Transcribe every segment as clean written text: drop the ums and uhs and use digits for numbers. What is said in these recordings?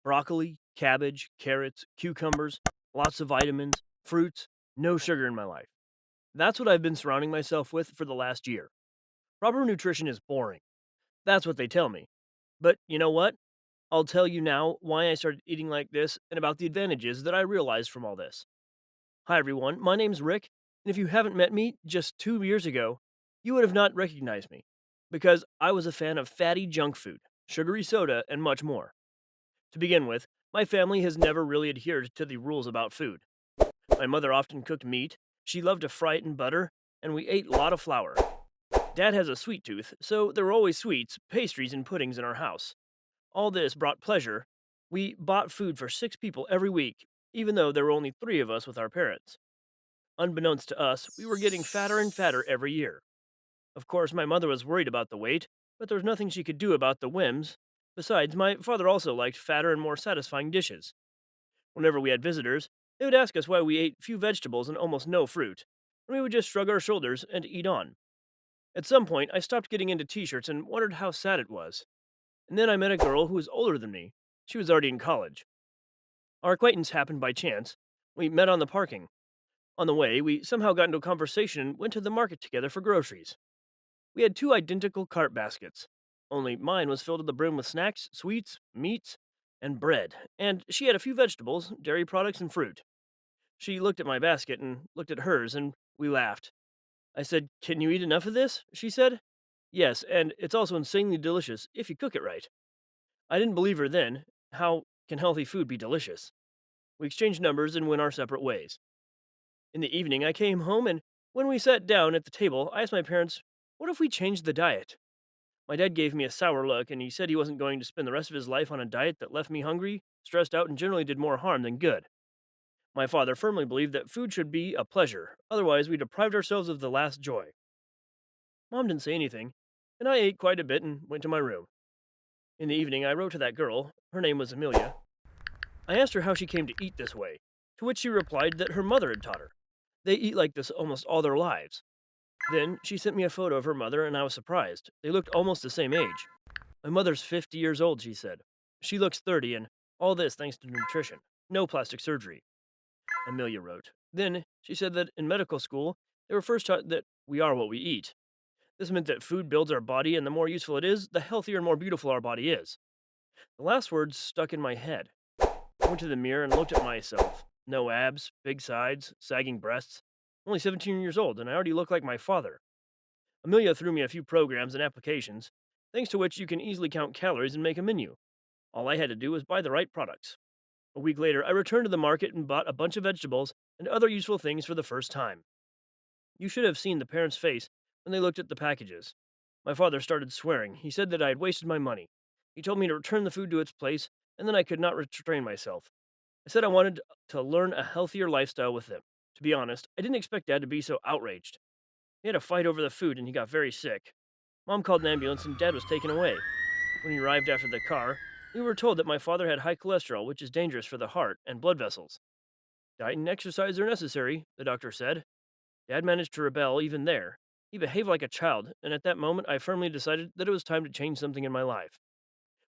Broccoli, cabbage, carrots, cucumbers, lots of vitamins, fruits, no sugar in my life. That's what I've been surrounding myself with for the last year. Proper nutrition is boring. That's what they tell me. But you know what? I'll tell you now why I started eating like this and about the advantages that I realized from all this. Hi, everyone. My name's Rick, and if you haven't met me just 2 years ago, you would have not recognized me because I was a fan of fatty junk food, sugary soda, and much more. To begin with, my family has never really adhered to the rules about food. My mother often cooked meat, she loved to fry it in butter, and we ate a lot of flour. Dad has a sweet tooth, so there were always sweets, pastries, and puddings in our house. All this brought pleasure. We bought food for 6 people every week, even though there were only 3 of us with our parents. Unbeknownst to us, we were getting fatter and fatter every year. Of course, my mother was worried about the weight, but there was nothing she could do about the whims. Besides, my father also liked fatter and more satisfying dishes. Whenever we had visitors, they would ask us why we ate few vegetables and almost no fruit, and we would just shrug our shoulders and eat on. At some point, I stopped getting into t shirts and wondered how sad it was. And then I met a girl who was older than me. She was already in college. Our acquaintance happened by chance. We met on the parking. On the way, we somehow got into a conversation and went to the market together for groceries. We had 2 identical cart baskets, only mine was filled to the brim with snacks, sweets, meats, and bread, and she had a few vegetables, dairy products, and fruit. She looked at my basket and looked at hers, and we laughed. I said, "Can you eat enough of this?" She said, "Yes, and it's also insanely delicious if you cook it right." I didn't believe her then. How can healthy food be delicious? We exchanged numbers and went our separate ways. In the evening, I came home, and when we sat down at the table, I asked my parents, "What if we changed the diet?" My dad gave me a sour look, and he said he wasn't going to spend the rest of his life on a diet that left me hungry, stressed out, and generally did more harm than good. My father firmly believed that food should be a pleasure, otherwise, we deprived ourselves of the last joy. Mom didn't say anything, and I ate quite a bit and went to my room. In the evening, I wrote to that girl. Her name was Amelia. I asked her how she came to eat this way, to which she replied that her mother had taught her. They eat like this almost all their lives. Then she sent me a photo of her mother, and I was surprised. They looked almost the same age. My mother's 50 years old, she said. She looks 30, and all this thanks to nutrition. No plastic surgery, Amelia wrote. Then she said that in medical school, they were first taught that we are what we eat. This meant that food builds our body, and the more useful it is, the healthier and more beautiful our body is. The last words stuck in my head. I went to the mirror and looked at myself. No abs, big sides, sagging breasts. Only 17 years old, and I already look like my father. Amelia threw me a few programs and applications, thanks to which you can easily count calories and make a menu. All I had to do was buy the right products. A week later, I returned to the market and bought a bunch of vegetables and other useful things for the first time. You should have seen the parents' face when they looked at the packages. My father started swearing. He said that I had wasted my money. He told me to return the food to its place, and then I could not restrain myself. I said I wanted to learn a healthier lifestyle with them. To be honest, I didn't expect Dad to be so outraged. We had a fight over the food, and he got very sick. Mom called an ambulance, and Dad was taken away. When he arrived after the car, we were told that my father had high cholesterol, which is dangerous for the heart and blood vessels. Diet and exercise are necessary, the doctor said. Dad managed to rebel even there. He behaved like a child, and at that moment I firmly decided that it was time to change something in my life.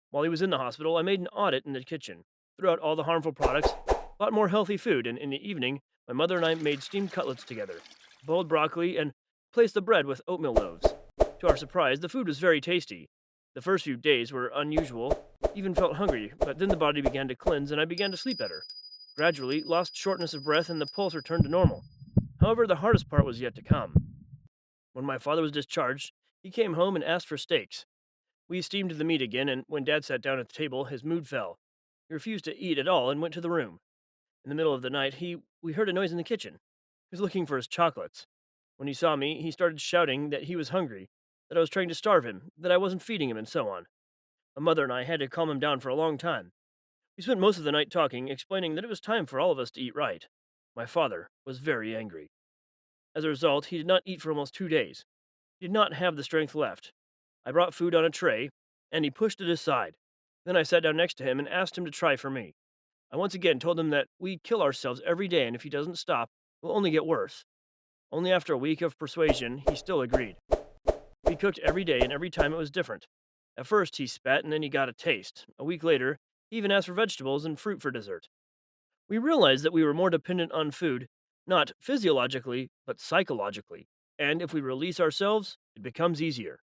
While he was in the hospital, I made an audit in the kitchen, threw out all the harmful products, bought more healthy food, and in the evening, my mother and I made steamed cutlets together, boiled broccoli, and placed the bread with oatmeal loaves. To our surprise, the food was very tasty. The first few days were unusual, even felt hungry, but then the body began to cleanse and I began to sleep better. Gradually, lost shortness of breath and the pulse returned to normal. However, the hardest part was yet to come. When my father was discharged, he came home and asked for steaks. We steamed the meat again, and when Dad sat down at the table, his mood fell. He refused to eat at all and went to the room. In the middle of the night, we heard a noise in the kitchen. He was looking for his chocolates. When he saw me, he started shouting that he was hungry, that I was trying to starve him, that I wasn't feeding him, and so on. My mother and I had to calm him down for a long time. We spent most of the night talking, explaining that it was time for all of us to eat right. My father was very angry. As a result, he did not eat for almost 2 days. He did not have the strength left. I brought food on a tray, and he pushed it aside. Then I sat down next to him and asked him to try for me. I once again told him that we kill ourselves every day, and if he doesn't stop, it will only get worse. Only after a week of persuasion, he still agreed. We cooked every day, and every time it was different. At first, he spat, and then he got a taste. A week later, He even asked for vegetables and fruit for dessert. We realized that we were more dependent on food, not physiologically, but psychologically. And if we release ourselves, it becomes easier.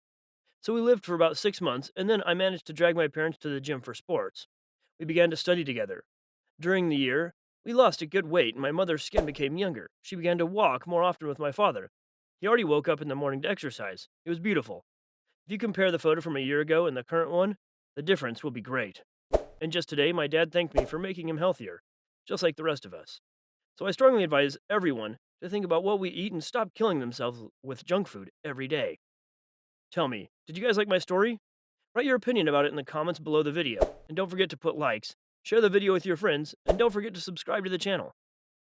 So we lived for about 6 months, and then I managed to drag my parents to the gym for sports. We began to study together. During the year, we lost a good weight, and my mother's skin became younger. She began to walk more often with my father. He already woke up in the morning to exercise. It was beautiful. If you compare the photo from a year ago and the current one, the difference will be great. And just today, my dad thanked me for making him healthier, just like the rest of us. So I strongly advise everyone to think about what we eat and stop killing themselves with junk food every day. Tell me, did you guys like my story? Write your opinion about it in the comments below the video, and don't forget to put likes, share the video with your friends, and don't forget to subscribe to the channel.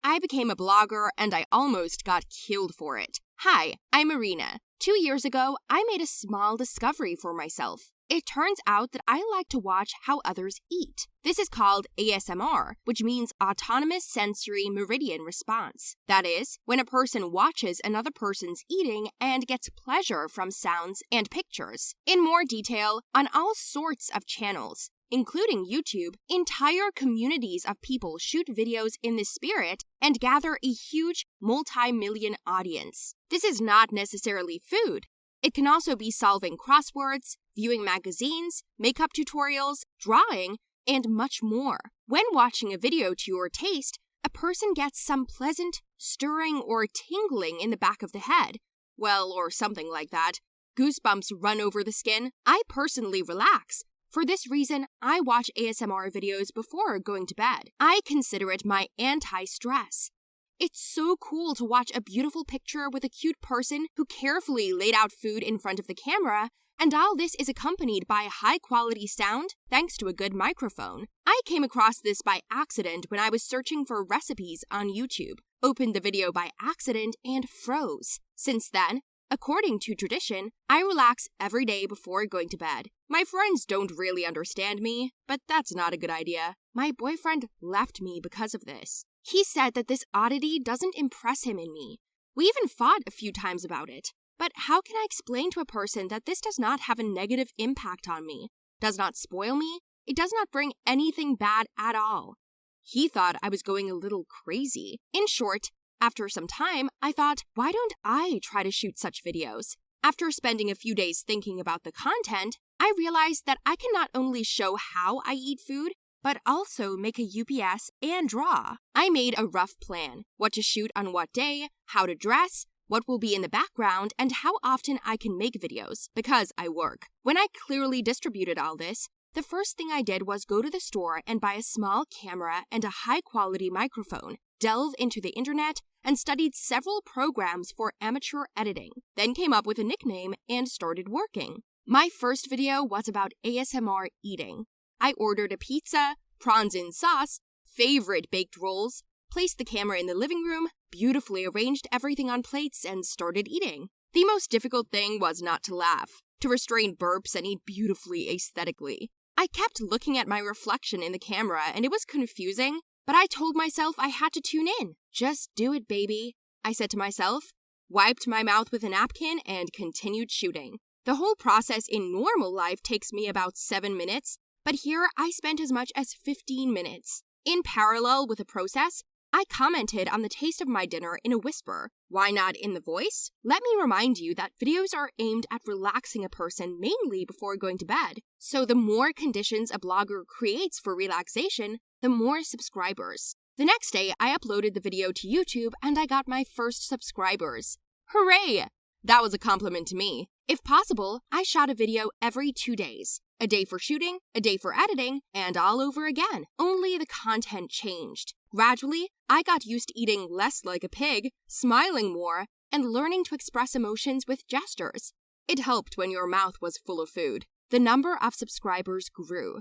I became a blogger and I almost got killed for it. Hi, I'm Marina. 2 years ago, I made a small discovery for myself. It turns out that I like to watch how others eat. This is called ASMR, which means Autonomous Sensory Meridian Response. That is, when a person watches another person's eating and gets pleasure from sounds and pictures. In more detail, on all sorts of channels, including YouTube, entire communities of people shoot videos in this spirit and gather a huge multi-million audience. This is not necessarily food. It can also be solving crosswords, viewing magazines, makeup tutorials, drawing, and much more. When watching a video to your taste, a person gets some pleasant stirring or tingling in the back of the head. Well, or something like that. Goosebumps run over the skin. I personally relax. For this reason, I watch ASMR videos before going to bed. I consider it my anti-stress. It's so cool to watch a beautiful picture with a cute person who carefully laid out food in front of the camera, and all this is accompanied by high-quality sound thanks to a good microphone. I came across this by accident when I was searching for recipes on YouTube, opened the video by accident, and froze. Since then, according to tradition, I relax every day before going to bed. My friends don't really understand me, but that's not a good idea. My boyfriend left me because of this. He said that this oddity doesn't impress him in me. We even fought a few times about it. But how can I explain to a person that this does not have a negative impact on me, does not spoil me, it does not bring anything bad at all? He thought I was going a little crazy. In short, after some time, I thought, why don't I try to shoot such videos? After spending a few days thinking about the content, I realized that I can not only show how I eat food, but also make a UPS and draw. I made a rough plan, what to shoot on what day, how to dress, what will be in the background, and how often I can make videos, because I work. When I clearly distributed all this, the first thing I did was go to the store and buy a small camera and a high-quality microphone, delve into the internet, and studied several programs for amateur editing, then came up with a nickname and started working. My first video was about ASMR eating. I ordered a pizza, prawns in sauce, favorite baked rolls, placed the camera in the living room, beautifully arranged everything on plates, and started eating. The most difficult thing was not to laugh, to restrain burps and eat beautifully aesthetically. I kept looking at my reflection in the camera and it was confusing, but I told myself I had to tune in. Just do it, baby, I said to myself, wiped my mouth with a napkin, and continued shooting. The whole process in normal life takes me about 7 minutes, but here I spent as much as 15 minutes. In parallel with the process, I commented on the taste of my dinner in a whisper. Why not in the voice? Let me remind you that videos are aimed at relaxing a person mainly before going to bed. So the more conditions a blogger creates for relaxation, the more subscribers. The next day, I uploaded the video to YouTube and I got my first subscribers. Hooray! That was a compliment to me. If possible, I shot a video every 2 days. A day for shooting, a day for editing, and all over again. Only the content changed. Gradually, I got used to eating less like a pig, smiling more, and learning to express emotions with gestures. It helped when your mouth was full of food. The number of subscribers grew.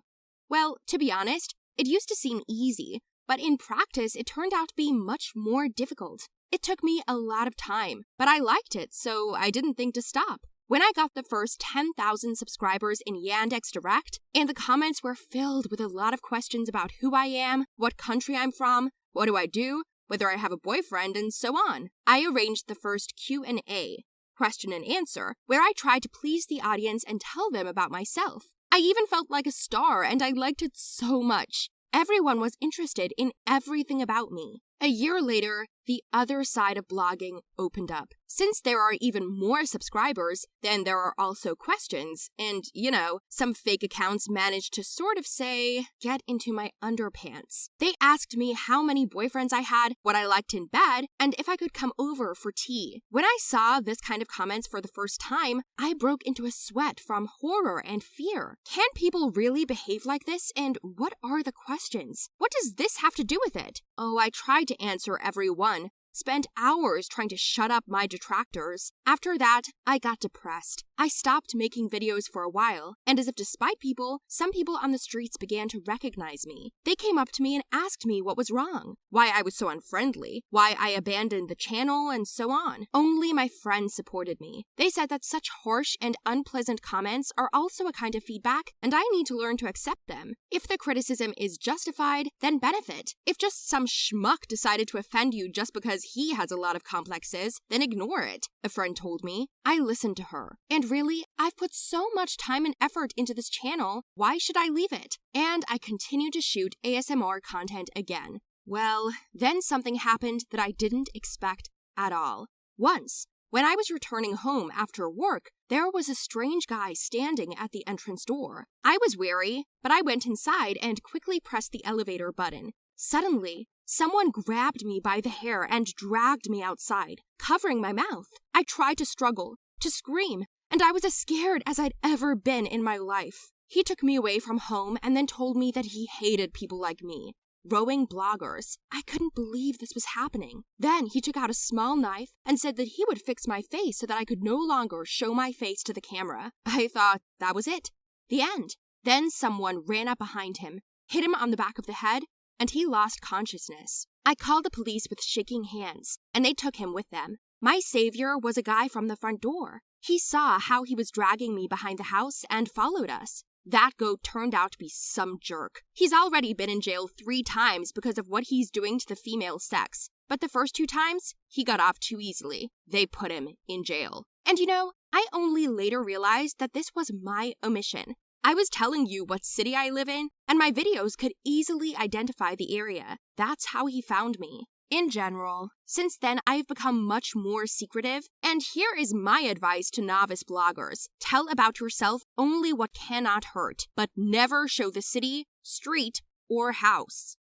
Well, to be honest, it used to seem easy, but in practice it turned out to be much more difficult. It took me a lot of time, but I liked it, so I didn't think to stop. When I got the first 10,000 subscribers in Yandex Direct, and the comments were filled with a lot of questions about who I am, what country I'm from, what do I do, whether I have a boyfriend, and so on. I arranged the first Q&A, question and answer, where I tried to please the audience and tell them about myself. I even felt like a star, and I liked it so much. Everyone was interested in everything about me. A year later, the other side of blogging opened up. Since there are even more subscribers, then there are also questions, and, some fake accounts managed to sort of say, get into my underpants. They asked me how many boyfriends I had, what I liked in bed, and if I could come over for tea. When I saw this kind of comments for the first time, I broke into a sweat from horror and fear. Can people really behave like this, and what are the questions? What does this have to do with it? Oh, I tried to answer every one. Spent hours trying to shut up my detractors. After that, I got depressed. I stopped making videos for a while, and as if to spite people, some people on the streets began to recognize me. They came up to me and asked me what was wrong, why I was so unfriendly, why I abandoned the channel, and so on. Only my friends supported me. They said that such harsh and unpleasant comments are also a kind of feedback, and I need to learn to accept them. If the criticism is justified, then benefit. If just some schmuck decided to offend you just because he has a lot of complexes, then ignore it, a friend told me. I listened to her. And really, I've put so much time and effort into this channel, why should I leave it? And I continue to shoot ASMR content again. Well, then something happened that I didn't expect at all. Once, when I was returning home after work, there was a strange guy standing at the entrance door. I was wary, but I went inside and quickly pressed the elevator button. Suddenly, someone grabbed me by the hair and dragged me outside, covering my mouth. I tried to struggle, to scream, and I was as scared as I'd ever been in my life. He took me away from home and then told me that he hated people like me, rowing bloggers. I couldn't believe this was happening. Then he took out a small knife and said that he would fix my face so that I could no longer show my face to the camera. I thought that was it. The end. Then someone ran up behind him, hit him on the back of the head, and he lost consciousness. I called the police with shaking hands, and they took him with them. My savior was a guy from the front door. He saw how he was dragging me behind the house and followed us. That goat turned out to be some jerk. He's already been in jail 3 times because of what he's doing to the female sex. But the first 2 times, he got off too easily. They put him in jail. And I only later realized that this was my omission. I was telling you what city I live in, and my videos could easily identify the area. That's how he found me. In general, since then I've become much more secretive, and here is my advice to novice bloggers. Tell about yourself only what cannot hurt, but never show the city, street, or house.